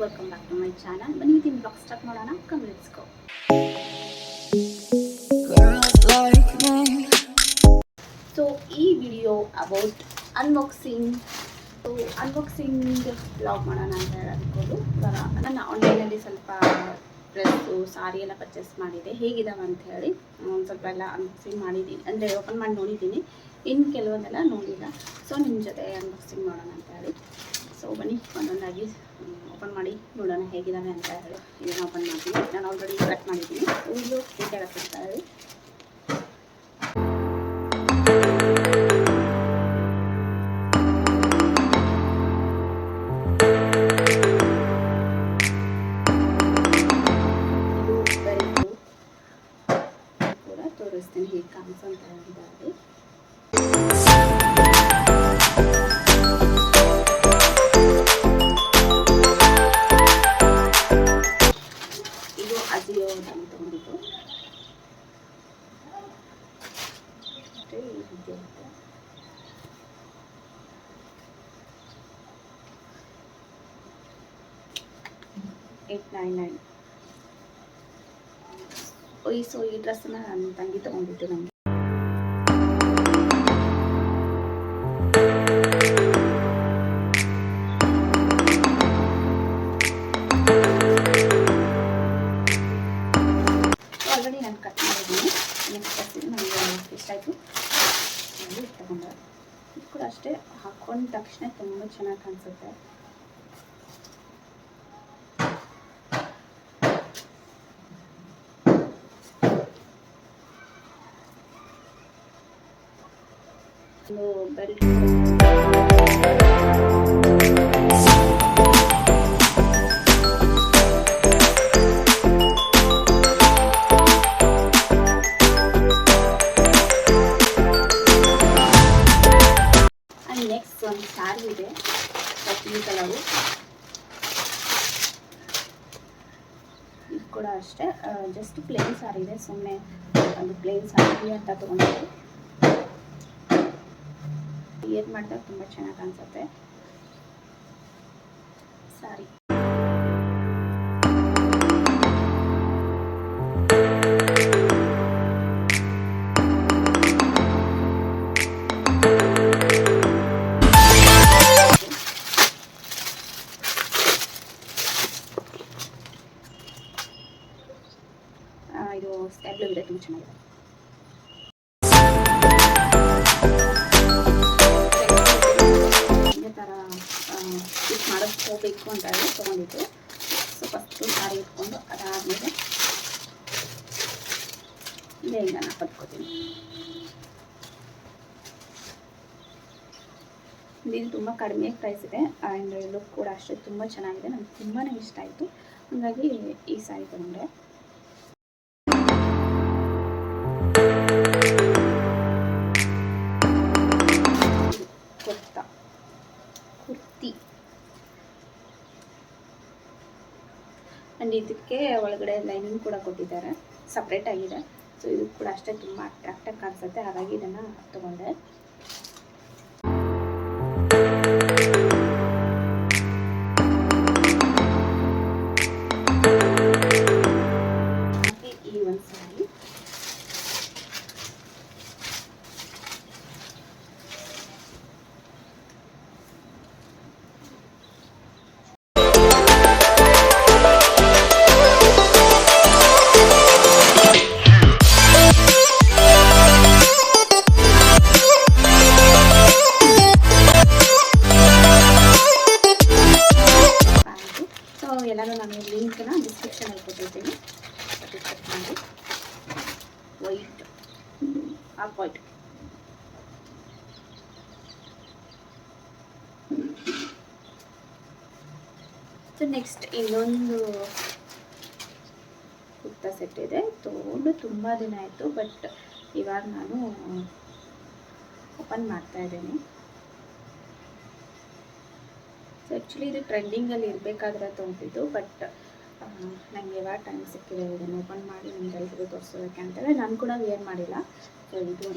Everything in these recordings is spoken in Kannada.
Welcome back to my channel. ಬನ್ನಿ ಇದೀನಿ ಬ್ಲಾಗ್ ಸ್ಟಾರ್ಟ್ ಮಾಡೋಣ. Come let's go. ಸೊ ಈ video about unboxing. So unboxing blog ಮಾಡೋಣ ಅಂತ ಅಂದ್ಕೊಂಡು ಇವಾಗ ನಾನು ಆನ್ಲೈನಲ್ಲಿ ಸ್ವಲ್ಪ ಡ್ರೆಸ್ಸು ಸಾರಿ ಎಲ್ಲ ಪರ್ಚೇಸ್ ಮಾಡಿದೆ. ಹೇಗಿದಾವೆ ಅಂತ ಹೇಳಿ ಒಂದು ಸ್ವಲ್ಪ ಎಲ್ಲ ಅನ್ಬಾಕ್ಸಿಂಗ್ ಮಾಡಿದ್ದೀನಿ, ಅಂದರೆ ಓಪನ್ ಮಾಡಿ ನೋಡಿದ್ದೀನಿ. ಇನ್ನು ಕೆಲವೊಂದೆಲ್ಲ ನೋಡಿಲ್ಲ. ಸೊ ನಿಮ್ಮ ಜೊತೆ ಅನ್ಬಾಕ್ಸಿಂಗ್ ಮಾಡೋಣ ಅಂತ ಹೇಳಿ. ಸೊ ಬನ್ನಿ ಒಂದೊಂದಾಗಿ ಓಪನ್ ಮಾಡಿ ನೋಡೋಣ ಹೇಗಿದ್ದಾವೆ ಅಂತ ಹೇಳಿ. ಇದನ್ನು ಓಪನ್ ಮಾಡ್ತೀನಿ. ನಾನು ಆಲ್ರೆಡಿ ಕಟ್ ಮಾಡಿದ್ದೀನಿ. ಇದು ಹೇಗೆ ಅಂತ ಹೇಳಿ. ಕೂಡ ತೋರಿಸ್ತೀನಿ ಹೇಗೆ ಕಾಣಿಸೋಂತ ಹೇಳಿದ್ದಾರೆ. ಅಜಿಯೋದಲ್ಲಿ ತೊಗೊಂಡಿದ್ದು ಅಷ್ಟೇ. ಈ ರೀತಿ ಇರುತ್ತೆ. $899. ಸೊ ಈ ಡ್ರೆಸ್ಸನ್ನ ನನ್ನ ತಂಗಿ ತೊಗೊಂಡಿದ್ದು ನನಗೆ. ಆಲ್ರೆಡಿ ನಾನು ಕಟ್ ಮಾಡಿದ್ದೀನಿ. ನೆಕ್ಸ್ಟ್ ನನಗೆ ಇಷ್ಟ ಆಯಿತು, ನಾನು ತಗೊಂಡೆ. ಇದು ಕೂಡ ಅಷ್ಟೇ, ಹಾಕೊಂಡ ತಕ್ಷಣ ತುಂಬ ಚೆನ್ನಾಗಿ ಕಾಣಿಸುತ್ತೆ. ಬೆಲ್ಟ್ ನೆಕ್ಸ್ಟ್ ಒಂದು ಸ್ಯಾರಿ ಇದೆ, ಪಿಂಕ್ ಕಲರು. ಇದು ಕೂಡ ಅಷ್ಟೇ, ಜಸ್ಟ್ ಪ್ಲೇನ್ ಸ್ಯಾರಿ ಇದೆ. ಸುಮ್ಮನೆ ಒಂದು ಪ್ಲೇನ್ ಸ್ಯಾರಿ ಅಂತ ತೊಗೊಂಡಿದ್ದೆ. ಏರ್ ಮಾಡಿದಾಗ ತುಂಬ ಚೆನ್ನಾಗಿ ಕಾಣಿಸುತ್ತೆ ಸ್ಯಾರಿ. ಇದು ಸ್ಕೈ ಬ್ಲೂ ಇದೆ, ತುಂಬ ಚೆನ್ನಾಗಿದೆ. ಇದೇ ಥರ ಸ್ಟಿಚ್ ಮಾಡೋಕ್ಕೆ ಹೋಗಬೇಕು ಅಂತ ಹೇಳಿ ತೊಗೊಂಡಿದ್ದು. ಸೊ ಫಸ್ಟು ಸಾರಿ ಇಟ್ಕೊಂಡು ಅದಾದಮೇಲೆ ಬೇಗ ನಾನು ಕಟ್ಕೋತೀನಿ. ಇದು ತುಂಬ ಕಡಿಮೆ ಪ್ರೈಸ್ ಇದೆ ಆ್ಯಂಡ್ ಲುಕ್ ಕೂಡ ಅಷ್ಟೇ ತುಂಬ ಚೆನ್ನಾಗಿದೆ. ನನಗೆ ತುಂಬಾ ಇಷ್ಟ ಆಯಿತು, ಹಾಗಾಗಿ ಈ ಸಾರಿ ತೊಗೊಂಡೆ. ಕುರ್ತಿ ಆ್ಯಂಡ್ ಇದಕ್ಕೆ ಒಳಗಡೆ ಲೈನಿಂಗ್ ಕೂಡ ಕೊಟ್ಟಿದ್ದಾರೆ, ಸಪ್ರೇಟ್ ಆಗಿದೆ. ಸೊ ಇದು ಕೂಡ ಅಷ್ಟೇ ತುಂಬ ಅಟ್ರಾಕ್ಟಾಗಿ ಕಾಣಿಸುತ್ತೆ, ಹಾಗಾಗಿ ಇದನ್ನು ತಗೊಂಡೆ. ಈ ಒಂದು ಸಾರಿ ಎಲ್ಲರೂ ನಾನು ಲಿಂಕ್ನ ಡಿಸ್ಕ್ರಿಪ್ಷನಲ್ಲಿ ಕೊಟ್ಟಿರ್ತೀನಿ. ಚೆಕ್ ಮಾಡಿ. White of white. So next ಇನ್ನೊಂದು ಕುರ್ತಾ ಸೆಟ್ ಇದೆ. ತೊಗೊಂಡು ತುಂಬ ದಿನ ಆಯಿತು, ಬಟ್ ಇವಾಗ ನಾನು ಓಪನ್ ಮಾಡ್ತಾ ಇದ್ದೀನಿ. ಸೊ ಆ್ಯಕ್ಚುಲಿ ಇದು ಟ್ರೆಂಡಿಂಗಲ್ಲಿ ಇರಬೇಕಾದ್ರೆ ತೊಗೊಂಡಿದ್ದು, ಬಟ್ ನನಗೆ ಯಾವಾಗ ಟೈಮ್ ಸಿಕ್ಕಿದೆ ಇದನ್ನು ಓಪನ್ ಮಾಡಿ ನಿಮ್ಗೆಲ್ರಿಗೂ ತೋರಿಸೋದಕ್ಕೆ ಅಂತೇಳಿ ನಾನು ಕೂಡ ವೇರ್ ಮಾಡಿಲ್ಲ. ಸೊ ಇದು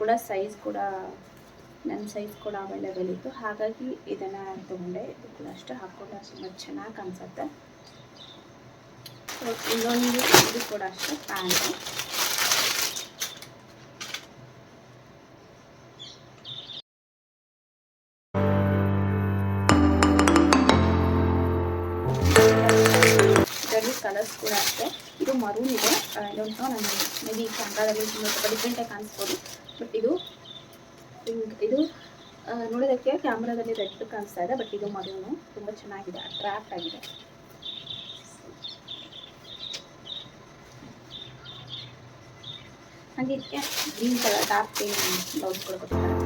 ಕೂಡ ಸೈಜ್ ಕೂಡ ನನ್ನ ಸೈಜ್ ಕೂಡ ಅವೈಲೇಬಲ್ ಇತ್ತು, ಹಾಗಾಗಿ ಇದನ್ನು ತೊಗೊಂಡೆ. ಇದು ಕೂಡ ಅಷ್ಟೇ ಹಾಕ್ಕೊಂಡು ತುಂಬ ಚೆನ್ನಾಗಿ ಕಾಣಿಸುತ್ತೆ. ಸೊ ಇನ್ನೊಂದು ಇದು ಕೂಡ ಅಷ್ಟೇ ಪ್ಯಾಂಟು. ಇದರಲ್ಲಿ ಕಲರ್ಸ್ ಕೂಡ ಅಷ್ಟೇ. ಇದು ಮರೂನ್ ಇದೆ, ಇದೊಂದು ನಾನು ಮೇ ಬಿ ಕ್ಯಾಮ್ರಾದಲ್ಲಿ ಸ್ವಲ್ಪ ಡಿಫ್ರೆಂಟಾಗಿ ಕಾಣಿಸ್ಬೋದು, ಬಟ್ ಇದು ನೋಡೋದಕ್ಕೆ ಕ್ಯಾಮ್ರಾದಲ್ಲಿ ರೆಡ್ ಕಾಣಿಸ್ತಾ ಇದೆ, ಬಟ್ ಇದು ಮರೂನು ತುಂಬ ಚೆನ್ನಾಗಿದೆ, ಅಟ್ರಾಕ್ಟ್ ಆಗಿದೆ. ಹಾಗೆ ಇದಕ್ಕೆ green colour dark green blouse ಕೂಡ ಕೊಟ್ಟಿದ್ದಾರೆ.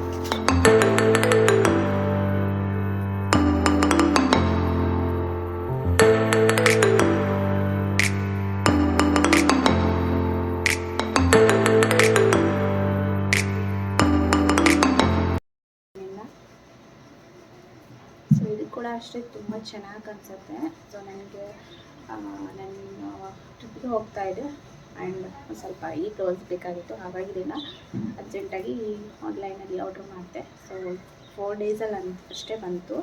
ಸೊ ಇದು ಕೂಡ ಅಷ್ಟೇ ತುಂಬ ಚೆನ್ನಾಗಿ ಕಾಣಿಸುತ್ತೆ. ಸೊ ನನಗೆ ನಾನು ಟ್ರಿಪ್ಪಿಗೆ ಹೋಗ್ತಾ ಇದೆ ಆ್ಯಂಡ್ ಸ್ವಲ್ಪ ಈ ಬ್ಲೌಸ್ ಬೇಕಾಗಿತ್ತು, ಹಾಗಾಗಿ ಇದನ್ನು ಅರ್ಜೆಂಟಾಗಿ ಆನ್ಲೈನಲ್ಲಿ ಆರ್ಡ್ರ್ ಮಾಡಿದೆ. ಸೊ 4 ಡೇಸಲ್ಲಿ ಅಷ್ಟೇ ಬಂತು.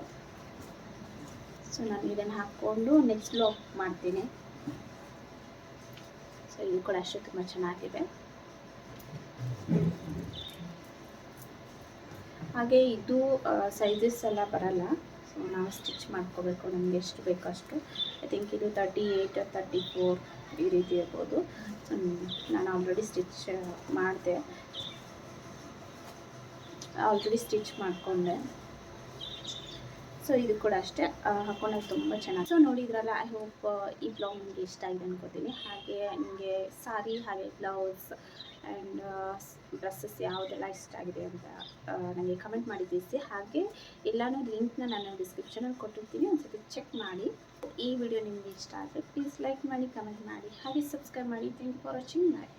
ಸೊ ನಾನು ಇದನ್ನು ಹಾಕ್ಕೊಂಡು ನೆಕ್ಸ್ಟ್ ಬ್ಲಾಗ್ ಮಾಡ್ತೀನಿ. ಸೊ ಇದು ಕೂಡ ಅಷ್ಟೇ ತುಂಬ ಚೆನ್ನಾಗಿದೆ. ಹಾಗೆ ಇದು ಸೈಜಸ್ ಎಲ್ಲ ಬರಲ್ಲ, ಸೊ ನಾವು ಸ್ಟಿಚ್ ಮಾಡ್ಕೋಬೇಕು, ನಮಗೆ ಎಷ್ಟು ಬೇಕೋ ಅಷ್ಟು. ಐ ಥಿಂಕ್ ಇದು 38 34 ಈ ರೀತಿ ಇರ್ಬೋದು. ಸೊ ನಾನು ಆಲ್ರೆಡಿ ಸ್ಟಿಚ್ ಮಾಡಿಕೊಂಡೆ. ಸೊ ಇದು ಕೂಡ ಅಷ್ಟೇ ಹಾಕೊಂಡಾಗ ತುಂಬ ಚೆನ್ನಾಗಿ. ಸೊ ನೋಡಿದ್ರಲ್ಲ, ಐ ಹೋಪ್ ಈ ಬ್ಲಾಗ್ ನಿಮಗೆ ಇಷ್ಟ ಆಗಿದೆ ಅನ್ಕೋತೀನಿ. ಹಾಗೆ ನಿಮಗೆ ಸಾರಿ ಹಾಗೆ ಬ್ಲೌಸ್ ಆ್ಯಂಡ್ ಡ್ರೆಸ್ಸಸ್ ಯಾವುದೆಲ್ಲ ಇಷ್ಟ ಆಗಿದೆ ಅಂತ ನನಗೆ ಕಮೆಂಟ್ ಮಾಡಿ ತಿಳಿಸಿ. ಹಾಗೆ ಎಲ್ಲನೂ ಲಿಂಕ್ನ ನಾನು ಡಿಸ್ಕ್ರಿಪ್ಷನಲ್ಲಿ ಕೊಟ್ಟಿರ್ತೀನಿ, ಒಂದ್ಸತಿ ಚೆಕ್ ಮಾಡಿ. ಈ ವಿಡಿಯೋ ನಿಮಗೆ ಇಷ್ಟ ಆದರೆ ಪ್ಲೀಸ್ ಲೈಕ್ ಮಾಡಿ, ಕಮೆಂಟ್ ಮಾಡಿ, ಹಾಗೆ ಸಬ್ಸ್ಕ್ರೈಬ್ ಮಾಡಿ. Thank you for watching. Bye.